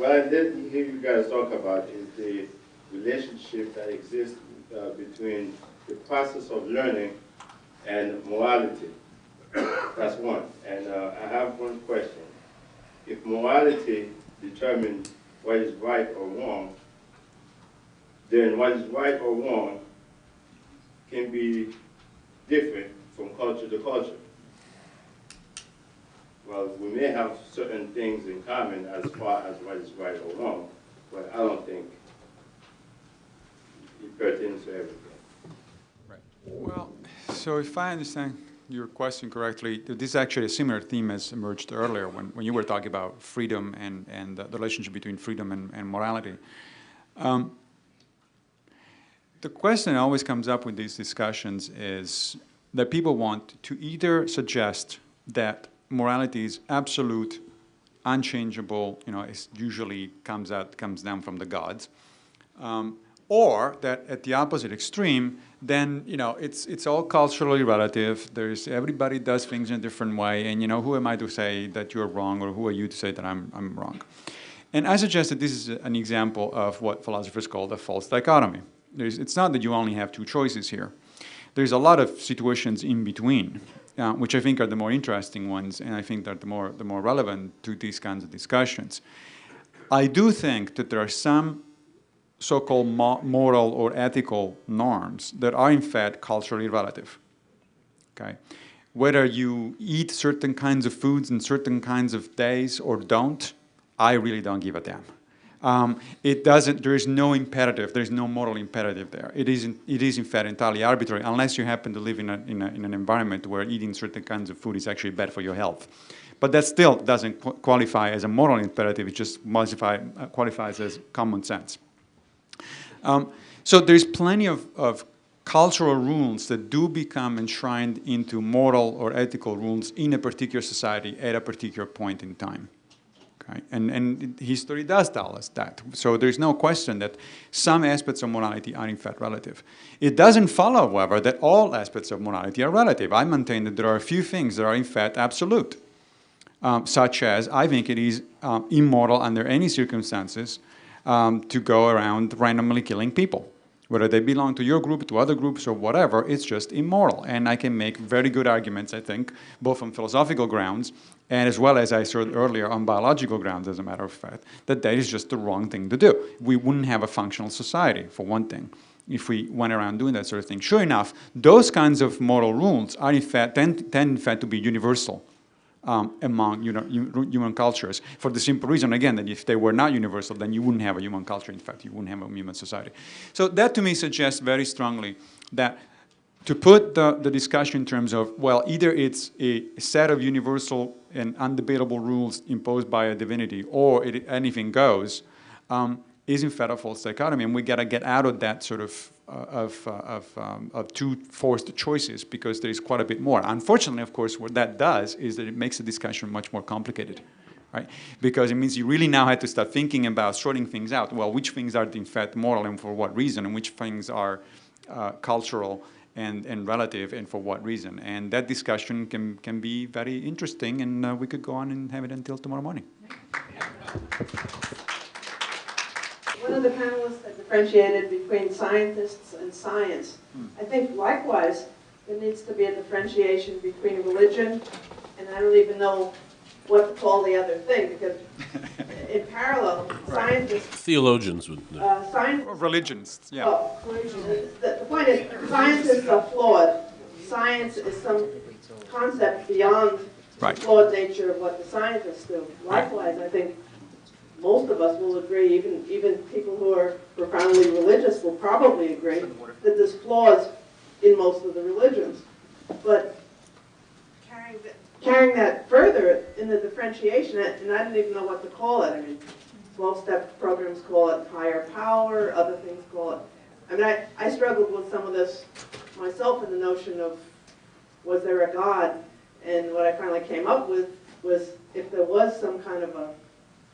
what I did hear you guys talk about is the relationship that exists between the process of learning and morality. That's one. And I have one question. If morality determines what is right or wrong, then what is right or wrong can be different from culture to culture. Well, we may have certain things in common as far as what is right or wrong, but I don't think it pertains to everything. Right. Well, so if I understand your question correctly, this is actually a similar theme as emerged earlier when you were talking about freedom and the relationship between freedom and morality. The question that always comes up with these discussions is that people want to either suggest that morality is absolute, unchangeable, it usually comes down from the gods, or that at the opposite extreme, then it's all culturally relative. Everybody does things in a different way, and who am I to say that you're wrong, or who are you to say that I'm wrong? And I suggest that this is an example of what philosophers call a false dichotomy. It's not that you only have two choices here. There's a lot of situations in between, which I think are the more interesting ones, and I think that the more relevant to these kinds of discussions. I do think that there are some so-called moral or ethical norms that are in fact culturally relative. Okay, whether you eat certain kinds of foods in certain kinds of days or don't, I really don't give a damn. There is no imperative, there is no moral imperative there. It is in fact entirely arbitrary, unless you happen to live in an environment where eating certain kinds of food is actually bad for your health. But that still doesn't qualify as a moral imperative, it just qualifies as common sense. So there's plenty of cultural rules that do become enshrined into moral or ethical rules in a particular society at a particular point in time. Okay? And history does tell us that. So there's no question that some aspects of morality are in fact relative. It doesn't follow, however, that all aspects of morality are relative. I maintain that there are a few things that are in fact absolute, such as I think it is immoral under any circumstances to go around randomly killing people. Whether they belong to your group, to other groups, or whatever, it's just immoral. And I can make very good arguments, I think, both on philosophical grounds and as well as I said earlier on biological grounds, as a matter of fact, that is just the wrong thing to do. We wouldn't have a functional society, for one thing, if we went around doing that sort of thing. Sure enough, those kinds of moral rules are in fact, tend in fact to be universal among human cultures, for the simple reason, again, that if they were not universal, then you wouldn't have a human culture. In fact, you wouldn't have a human society. So that to me suggests very strongly that to put the discussion in terms of, well, either it's a set of universal and undebatable rules imposed by a divinity, or anything goes, is in fact a false dichotomy, and we got to get out of that sort of two forced choices, because there is quite a bit more. Unfortunately, of course, what that does is that it makes the discussion much more complicated, right? Because it means you really now have to start thinking about sorting things out. Well, which things are in fact moral and for what reason, and which things are cultural and relative and for what reason. And that discussion can be very interesting, and we could go on and have it until tomorrow morning. One of the panelists had differentiated between scientists and science. I think likewise there needs to be a differentiation between religion, and I don't even know what to call the other thing, because in parallel, scientists... Theologians would know. Religions, yeah. Well, the point is, scientists are flawed. Science is some concept beyond the flawed nature of what the scientists do. Likewise, I think most of us will agree, even people who are profoundly religious will probably agree, that there's flaws in most of the religions. But carrying that further in the differentiation, and I didn't even know what to call it. I mean, 12-step programs call it higher power, other things call it. I mean, I struggled with some of this myself in the notion of, was there a God? And what I finally came up with was, if there was some kind of a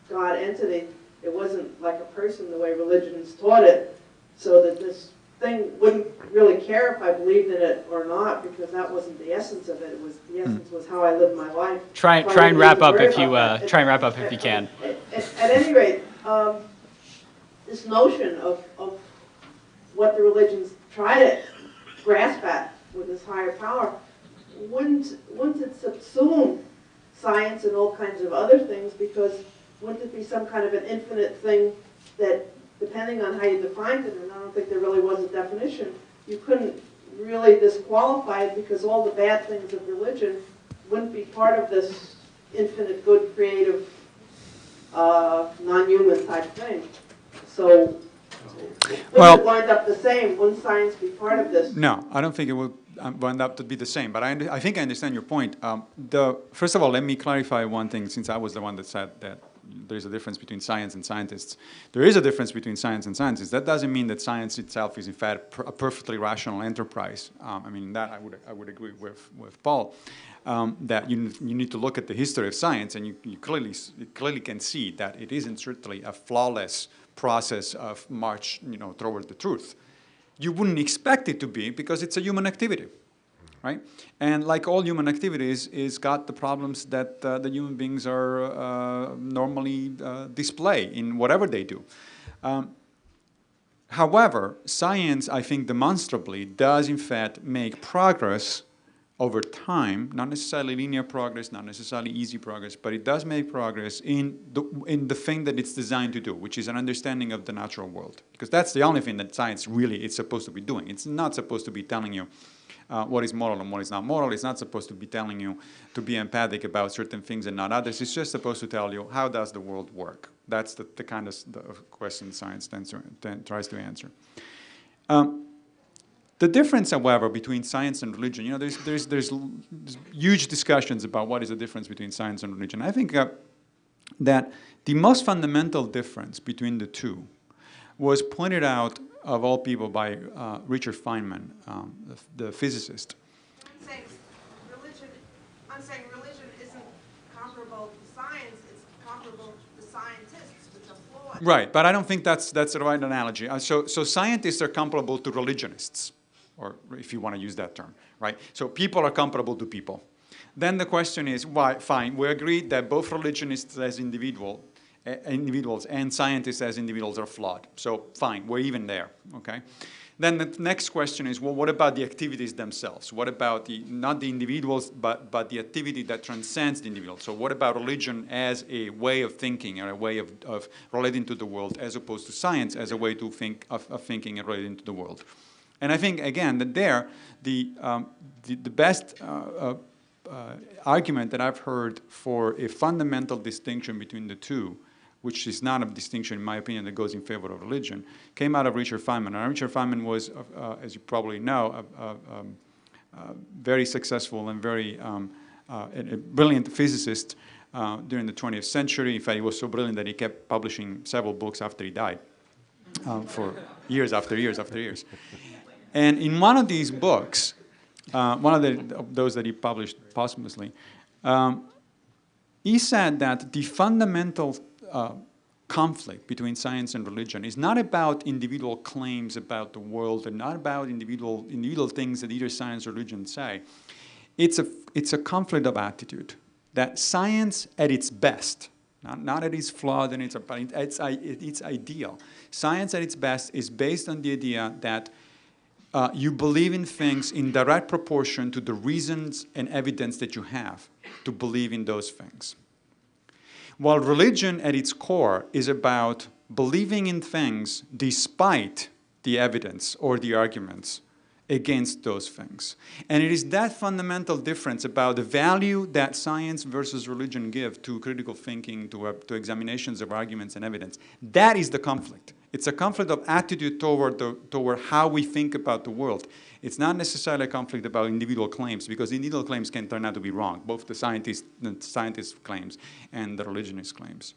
God entity, it wasn't like a person the way religions taught it, so that this thing wouldn't really care if I believed in it or not, because that wasn't the essence of it. It was the essence was how I lived my life. Try and wrap up if you can. At any rate, this notion of what the religions try to grasp at with this higher power, wouldn't it subsume science and all kinds of other things? Because wouldn't it be some kind of an infinite thing that, depending on how you defined it, and I don't think there really was a definition, you couldn't really disqualify it because all the bad things of religion wouldn't be part of this infinite good, creative, non-human type thing. So, wouldn't it wind up the same? Wouldn't science be part of this? No, I don't think it would wind up to be the same, but I think I understand your point. First of all, let me clarify one thing, since I was the one that said that there's a difference between science and scientists. There is a difference between science and scientists. That doesn't mean that science itself is in fact a perfectly rational enterprise. I mean, that I would agree with Paul, that you need to look at the history of science, and you clearly can see that it isn't certainly a flawless process of march, toward the truth. You wouldn't expect it to be because it's a human activity, right? And like all human activities, it's got the problems that the human beings are normally display in whatever they do. However, science, I think, demonstrably does in fact make progress over time, not necessarily linear progress, not necessarily easy progress, but it does make progress in the thing that it's designed to do, which is an understanding of the natural world. Because that's the only thing that science really is supposed to be doing. It's not supposed to be telling you what is moral and what is not moral. It's not supposed to be telling you to be empathic about certain things and not others. It's just supposed to tell you, how does the world work? That's the kind of question science tries to answer. The difference, however, between science and religion, there's huge discussions about what is the difference between science and religion. I think that the most fundamental difference between the two was pointed out, of all people, by Richard Feynman, the physicist. I'm saying religion isn't comparable to science, it's comparable to scientists, which are flawed. Right, but I don't think that's the right analogy. So scientists are comparable to religionists, or if you want to use that term, right? So people are comparable to people. Then the question is, why? Fine, we agreed that both religionists as individuals and scientists as individuals are flawed. So fine, we're even there, okay? Then the next question is, well, what about the activities themselves? What about not the individuals, but the activity that transcends the individual? So what about religion as a way of thinking, or a way of relating to the world, as opposed to science as a way to think of thinking and relating to the world? And I think, again, that the best argument that I've heard for a fundamental distinction between the two, which is not a distinction, in my opinion, that goes in favor of religion, came out of Richard Feynman. And Richard Feynman was, as you probably know, a very successful and very a brilliant physicist during the 20th century. In fact, he was so brilliant that he kept publishing several books after he died, for years after years after years. And in one of these books, one of those that he published posthumously, he said that the fundamental conflict between science and religion is not about individual claims about the world, and not about individual things that either science or religion say. It's a conflict of attitude. That science at its best, not at its flawed and its ideal. Science at its best is based on the idea that you believe in things in direct proportion to the reasons and evidence that you have to believe in those things. While religion at its core is about believing in things despite the evidence or the arguments against those things. And it is that fundamental difference about the value that science versus religion give to critical thinking, to examinations of arguments and evidence. That is the conflict. It's a conflict of attitude toward how we think about the world. It's not necessarily a conflict about individual claims, because individual claims can turn out to be wrong, both the scientist claims and the religionist claims.